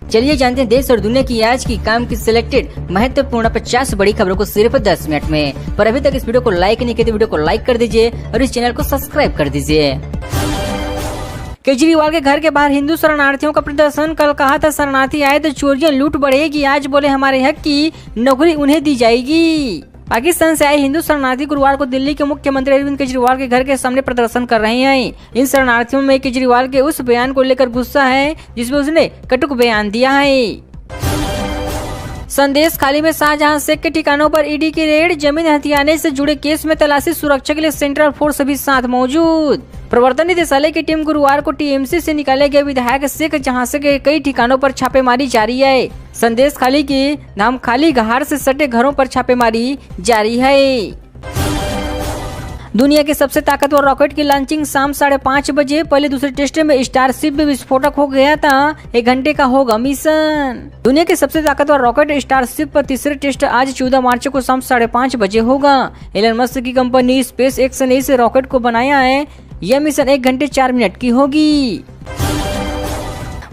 चलिए जानते हैं देश और दुनिया की आज की काम की सिलेक्टेड महत्वपूर्ण 50 बड़ी खबरों को सिर्फ 10 मिनट में। पर अभी तक इस वीडियो को लाइक नहीं किया तो वीडियो को लाइक कर दीजिए और इस चैनल को सब्सक्राइब कर दीजिए। केजरीवाल के घर के बाहर हिंदू शरणार्थियों का प्रदर्शन। कल कहा था शरणार्थी आए तो चोरियां लूट बढ़ेगी, आज बोले हमारे हक की नौकरी उन्हें दी जाएगी। पाकिस्तान से आए हिंदू शरणार्थी गुरुवार को दिल्ली के मुख्यमंत्री अरविंद केजरीवाल के घर के सामने प्रदर्शन कर रहे हैं। इन शरणार्थियों में केजरीवाल के उस बयान को लेकर गुस्सा है जिसमें उसने कटुक बयान दिया है। संदेश खाली में शाहजहां शेख के ठिकानों पर ईडी की रेड। जमीन हथियाने से जुड़े केस में तलाशी, सुरक्षा के लिए सेंट्रल फोर्स भी साथ मौजूद। प्रवर्तन निदेशालय की टीम गुरुवार को टीएमसी से निकाले गए विधायक शेख जहां से के कई ठिकानों पर छापेमारी जारी है। संदेश खाली के नाम खाली घाट से सटे घरों पर छापेमारी जारी है। दुनिया के सबसे ताकतवर रॉकेट की लॉन्चिंग शाम 5:30 बजे। पहले दूसरे टेस्ट में स्टारशिप में विस्फोटक हो गया था। 1 घंटे का होगा मिशन। दुनिया के सबसे ताकतवर रॉकेट स्टारशिप पर तीसरे टेस्ट आज 14 मार्च को शाम 5:30 बजे होगा। एलन मस्क की कंपनी स्पेस एक्स ने इस रॉकेट को बनाया है। यह मिशन 1 घंटे 4 मिनट की होगी।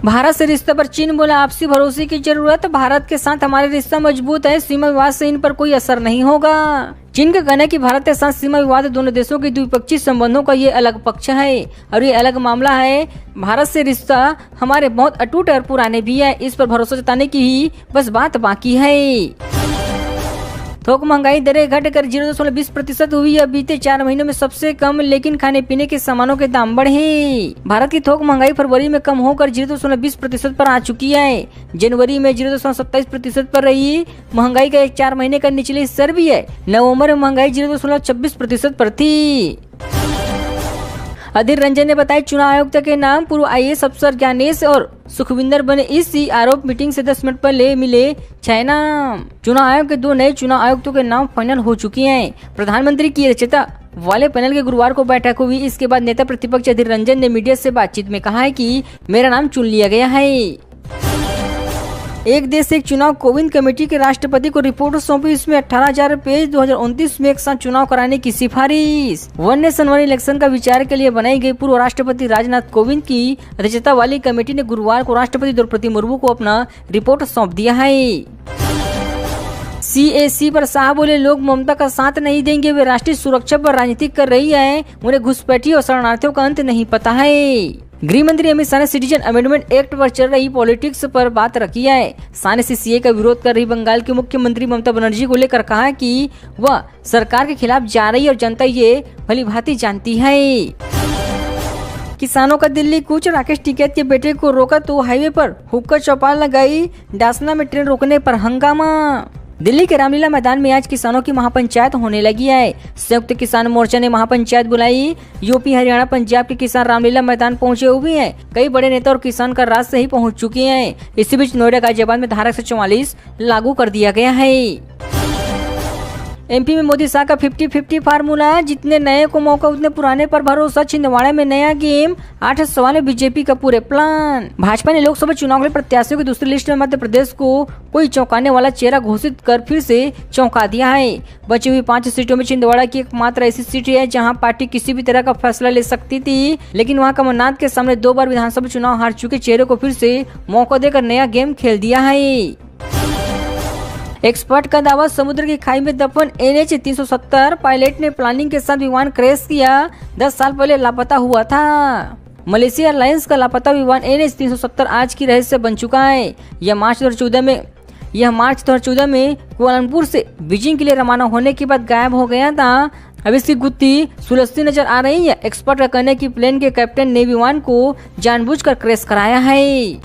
भारत से रिश्ते पर चीन बोला आपसी भरोसे की जरूरत। भारत के साथ हमारे रिश्ता मजबूत है, सीमा विवाद से इन पर कोई असर नहीं होगा। चीन का कहना है कि भारत के साथ सीमा विवाद दोनों देशों के द्विपक्षीय संबंधों का ये अलग पक्ष है और ये अलग मामला है। भारत से रिश्ता हमारे बहुत अटूट और पुराने भी है, इस पर भरोसा जताने की ही बस बात बाकी है। थोक महंगाई दरें घटकर 0.20% हुई है। बीते 4 महीनों में सबसे कम, लेकिन खाने पीने के सामानों के दाम बढ़े। भारत की थोक महंगाई फरवरी में कम होकर 0.20% पर आ चुकी है। जनवरी में 0.27% पर रही। महंगाई का 4 महीने का निचले स्तर भी है। नवंबर में महंगाई 0.26% पर थी। अधीर रंजन ने बताया चुनाव आयुक्त के नाम। पूर्व आईएएस अफसर ज्ञानेश और सुखविंदर बने इसी आरोप मीटिंग से 10 मिनट पहले मिले 6 नाम। चुनाव आयोग के 2 नए चुनाव आयुक्तों के नाम फाइनल हो चुके हैं। प्रधानमंत्री की अध्यक्षता वाले पैनल के गुरुवार को बैठक हुई। इसके बाद नेता प्रतिपक्ष अधीर रंजन ने मीडिया से बातचीत में कहा है कि मेरा नाम चुन लिया गया है। एक देश एक चुनाव कोविंद कमेटी के राष्ट्रपति को रिपोर्ट सौंपी। इसमें 18,000 पेज 2029 में एक साथ चुनाव कराने की सिफारिश। वन नेशन वन इलेक्शन का विचार के लिए बनाई गई पूर्व राष्ट्रपति राजनाथ कोविंद की अध्यक्षता वाली कमेटी ने गुरुवार को राष्ट्रपति द्रौपदी मुर्मू को अपना रिपोर्ट सौंप दिया है। CAC पर शाह बोले लोग ममता का साथ नहीं देंगे, वे राष्ट्रीय सुरक्षा पर राजनीति कर रही है, उन्हें घुसपैठी और शरणार्थियों का अंत नहीं पता है। गृह मंत्री अमित शाह ने सिटीजन अमेंडमेंट एक्ट पर चल रही पॉलिटिक्स पर बात रखी है। शाह ने CCA का विरोध कर रही बंगाल की मुख्यमंत्री ममता बनर्जी को लेकर कहा कि वह सरकार के खिलाफ जा रही है और जनता ये भली भांति जानती है। किसानों का दिल्ली कूच। राकेश टिकैत के बेटे को रोका तो हाईवे पर हुक्का चौपाल लगाई। डासना में ट्रेन रोकने पर हंगामा। दिल्ली के रामलीला मैदान में आज किसानों की महापंचायत होने लगी है। संयुक्त किसान मोर्चा ने महापंचायत बुलाई। यूपी, हरियाणा, पंजाब के किसान रामलीला मैदान पहुंचे हुए हैं। कई बड़े नेता और किसान कल रात से ही पहुंच चुके हैं। इसी बीच नोएडा गाजियाबाद में धारा 144 लागू कर दिया गया है। MP में मोदी शाह का 50-50 फार्मूला। जितने नए को मौका उतने पुराने पर भरोसा। छिंदवाड़ा में नया गेम। 8 सवाल में बीजेपी का पूरे प्लान। भाजपा ने लोकसभा चुनाव के लिए प्रत्याशियों की दूसरी लिस्ट में मध्य प्रदेश को कोई चौंकाने वाला चेहरा घोषित कर फिर से चौंका दिया है। बची हुई 5 सीटों में छिंदवाड़ा की एकमात्र ऐसी सीट है जहां पार्टी किसी भी तरह का फैसला ले सकती थी, लेकिन वहां कमलनाथ के सामने 2 बार विधानसभा चुनाव हार चुके चेहरे को फिर से मौका देकर नया गेम खेल दिया है। एक्सपर्ट का दावा, समुद्र की खाई में दफन NH 370 पायलट ने प्लानिंग के साथ विमान क्रैश किया। 10 साल पहले लापता हुआ था। मलेशिया एयरलाइंस का लापता विमान NH 370 आज की रहस्य बन चुका है। यह मार्च 2014 में कुआलालंपुर से बीजिंग के लिए रवाना होने के बाद गायब हो गया था। अब इसकी गुत्थी सुलझती नजर आ रही है। एक्सपर्ट का कहना है कि प्लेन के कैप्टन ने विमान को जानबूझकर क्रैश कराया है।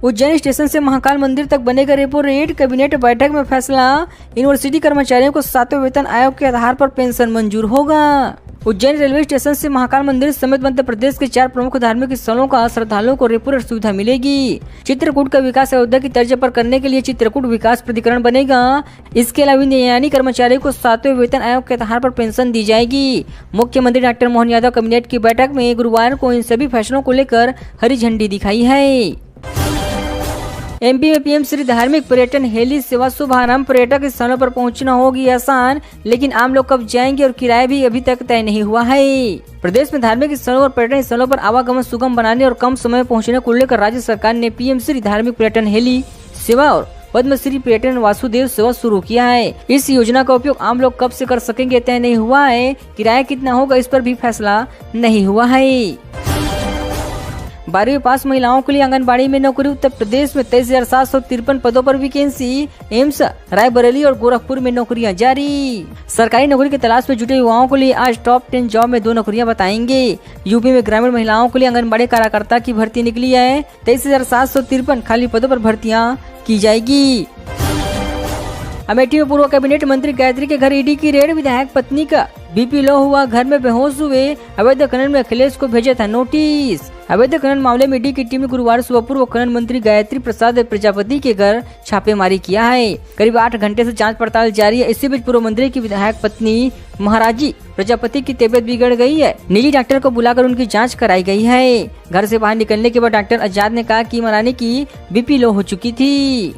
उज्जैन स्टेशन से महाकाल मंदिर तक बनेगा रेपो रेट। कैबिनेट बैठक में फैसला। यूनिवर्सिटी कर्मचारियों को 7वें वेतन आयोग के आधार पर पेंशन मंजूर होगा। उज्जैन रेलवे स्टेशन से महाकाल मंदिर समेत मध्य प्रदेश के 4 प्रमुख धार्मिक स्थलों का श्रद्धालुओं को रेपो रेट सुविधा मिलेगी। चित्रकूट का विकास अयोध्या की तर्ज पर करने के लिए चित्रकूट विकास प्राधिकरण बनेगा। इसके अलावा न्यायालयी कर्मचारियों को 7वें वेतन आयोग के आधार पर पेंशन दी जाएगी। मुख्यमंत्री डॉक्टर मोहन यादव कैबिनेट की बैठक में गुरुवार को इन सभी फैसलों को लेकर हरी झंडी दिखाई है। एमपी में पीएम श्री धार्मिक पर्यटन हेली सेवा शुभारंभ। पर्यटक स्थलों पर पहुंचना होगी आसान, लेकिन आम लोग कब जाएंगे और किराया भी अभी तक तय नहीं हुआ है। प्रदेश में धार्मिक स्थलों और पर्यटन स्थलों पर आवागमन सुगम बनाने और कम समय में पहुंचने को लेकर राज्य सरकार ने पीएम श्री धार्मिक पर्यटन हेली सेवा और पद्मश्री पर्यटन वासुदेव सेवा शुरू किया है। इस योजना का उपयोग आम लोग कब से कर सकेंगे तय नहीं हुआ है। किराया कितना होगा इस पर भी फैसला नहीं हुआ है। 12वीं पास महिलाओं के लिए आंगनबाड़ी में नौकरी। उत्तर प्रदेश में 23,753 पदों पर वैकेंसी। एम्स रायबरेली और गोरखपुर में नौकरियां जारी। सरकारी नौकरी की तलाश में जुटे युवाओं के लिए आज टॉप 10 जॉब में 2 नौकरियां बताएंगे। यूपी में ग्रामीण महिलाओं के लिए आंगनबाड़ी कार्यकर्ता की भर्ती निकली है। 23,753 खाली पदों पर भर्तियां की जाएगी। अमेठी में पूर्व कैबिनेट मंत्री गायत्री के घर ईडी की रेड। विधायक पत्नी का बीपी लो हुआ, घर में बेहोश हुए। अवैध खनन में अखिलेश को भेजा था नोटिस। अवैध खनन मामले में ईडी की टीम ने गुरुवार सुबह पूर्व खनन मंत्री गायत्री प्रसाद प्रजापति के घर छापेमारी किया है। करीब 8 घंटे से जांच पड़ताल जारी है। इसी बीच पूर्व मंत्री की विधायक पत्नी महाराजी प्रजापति की तबीयत बिगड़ गई है। निजी डॉक्टर को बुलाकर उनकी जांच कराई गई है। घर से बाहर निकलने के बाद डॉक्टर आजाद ने कहा कि महारानी की बीपी लो हो चुकी थी।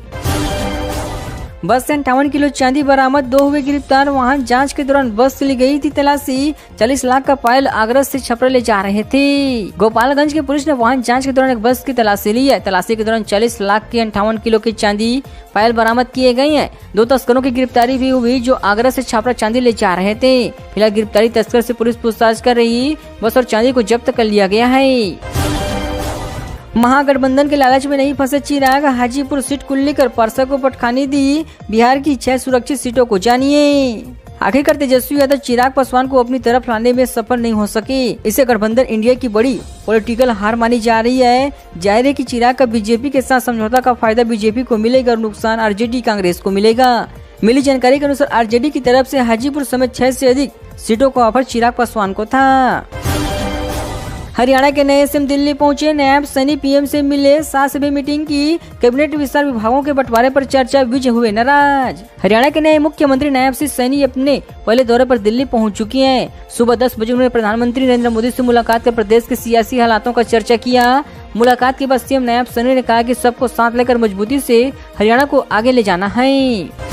बस से 58 किलो चांदी बरामद, 2 हुए गिरफ्तार। वाहन जांच के दौरान बस से ली गई थी तलाशी। 40 लाख का पायल आगरा से छपरा ले जा रहे थे। गोपालगंज की पुलिस ने वाहन जांच के दौरान एक बस की तलाशी ली है। तलाशी के दौरान 40 लाख की 58 किलो की चांदी पायल बरामद किए गए हैं। 2 तस्करों की गिरफ्तारी भी हुई जो आगरा से छपरा चांदी ले जा रहे थे। फिलहाल गिरफ्तारी तस्कर से पुलिस पूछताछ कर रही। बस और चांदी को जब्त कर लिया गया है। महागठबंधन के लालच में नहीं फंसे चिराग। हाजीपुर सीट को लेकर परसा को पटखानी दी। बिहार की 6 सुरक्षित सीटों को जानिए। आखिरकार तेजस्वी यादव चिराग पासवान को अपनी तरफ लाने में सफल नहीं हो सके। इसे गठबंधन इंडिया की बड़ी पॉलिटिकल हार मानी जा रही है। जाहिर है कि चिराग का बीजेपी के साथ समझौता का फायदा बीजेपी को मिलेगा और नुकसान आरजेडी कांग्रेस को मिलेगा। मिली जानकारी के अनुसार आरजेडी की तरफ से हाजीपुर समेत 6 से अधिक सीटों का ऑफर चिराग पासवान को था। हरियाणा के नए सीएम दिल्ली पहुंचे। नायब सैनी पीएम से मिले, साथ भी मीटिंग की। कैबिनेट विस्तार विभागों के बंटवारे पर चर्चा, विजय हुए नाराज। हरियाणा के नए मुख्यमंत्री नायब सिंह सैनी अपने पहले दौरे पर दिल्ली पहुंच चुके हैं। सुबह 10 बजे उन्होंने प्रधानमंत्री नरेंद्र मोदी से मुलाकात कर प्रदेश के सियासी हालातों का चर्चा किया। मुलाकात के बाद सीएम नायब सैनी ने कहा कि सबको साथ लेकर मजबूती से हरियाणा को आगे ले जाना है।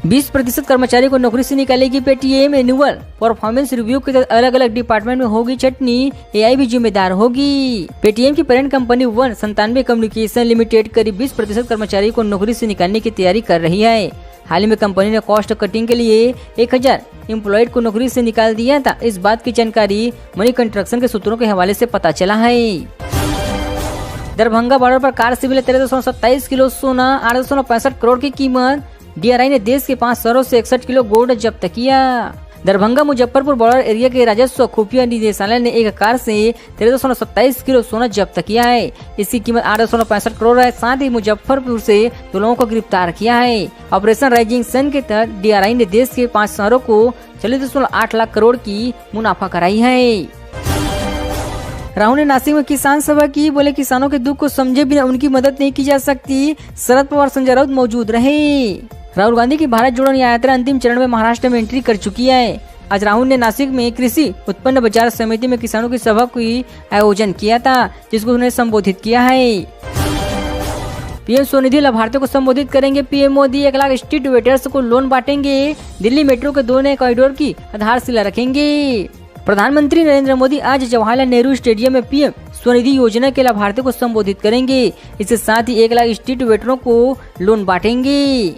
20% कर्मचारी को नौकरी से निकालेगी पेटीएम। एनुअल परफॉर्मेंस रिव्यू के तहत अलग अलग डिपार्टमेंट में होगी छटनी। एआई भी जिम्मेदार होगी। पेटीएम की पेरेंट कंपनी 197 कम्युनिकेशन लिमिटेड करीब 20% कर्मचारी को नौकरी से निकालने की तैयारी कर रही है। हाल ही में कंपनी ने कॉस्ट कटिंग के लिए 1000 एम्प्लॉयड को नौकरी से निकाल दिया था। इस बात की जानकारी मनी कंस्ट्रक्शन के सूत्रों के हवाले से पता चला है। दरभंगा बॉर्डर पर कार से मिले 1327 किलो सोना, 865 करोड़ की कीमत। डीआरआई ने देश के 5 शहरों से 61 किलो गोल्ड जब्त किया। दरभंगा मुजफ्फरपुर बॉर्डर एरिया के राजस्व खुफिया निदेशालय ने एक कार से 1327 किलो सोना जब्त किया है। इसकी कीमत 865 करोड़ है। साथ ही मुजफ्फरपुर से 2 लोगों को गिरफ्तार किया है। ऑपरेशन राइजिंग सन के तहत डीआरआई ने देश के 5 शहरों को 40.8 लाख करोड़ की मुनाफा कराई है। राहुल ने नासिक में किसान सभा की। बोले किसानों के दुख को समझे बिना उनकी मदद नहीं की जा सकती। शरद पवार, संजय राउत मौजूद रहे। राहुल गांधी की भारत जोड़ो यात्रा अंतिम चरण में महाराष्ट्र में एंट्री कर चुकी है। आज राहुल ने नासिक में कृषि उत्पन्न बाजार समिति में किसानों की सभा की आयोजन किया था, जिसको उन्होंने संबोधित किया है। पीएम स्वनिधि लाभार्थियों को संबोधित करेंगे PM Modi. 1 lakh street waiters को लोन बांटेंगे। दिल्ली मेट्रो के 2 नए कॉरिडोर की आधारशिला रखेंगे। प्रधानमंत्री नरेंद्र मोदी आज जवाहरलाल नेहरू स्टेडियम में पीएम स्वनिधि योजना के लाभार्थियों को संबोधित करेंगे। इसके साथ ही 1 लाख स्ट्रीट वेटरों को लोन बांटेंगे।